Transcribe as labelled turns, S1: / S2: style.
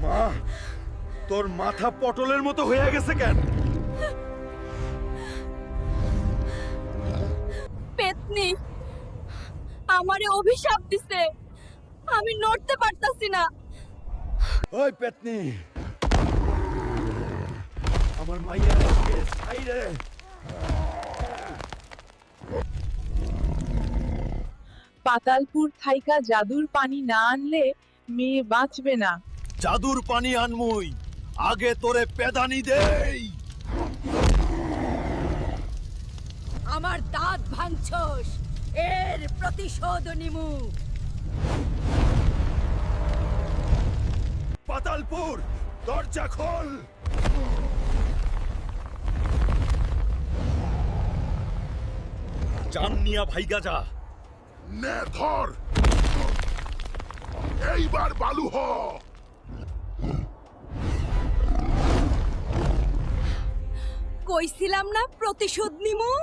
S1: মা, তোর মাথা পটলের মতো হয়ে গেছে কেন?
S2: পেতনি আমারে অভিশাপ দিছে, আমি নড়তে পারতাছি না।
S1: ওই পেতনি, আমার মাইয়া ছাইরে।
S3: পাতালপুর থাইকা জাদুর পানি না আনলে মেয়ে বাঁচবে না।
S1: জাদুর পানি আনমুই, আগে তোরে পেদানি দেই।
S2: আমার দাঁত ভাঙছস, এর প্রতিশোধ নিমু।
S1: পাতালপুর, দরজা খোল। জান নিয়া ভাইগা যা।
S4: নে ধর, এইবার বালু হ।
S2: কইছিলাম না প্রতিশোধ নিমু।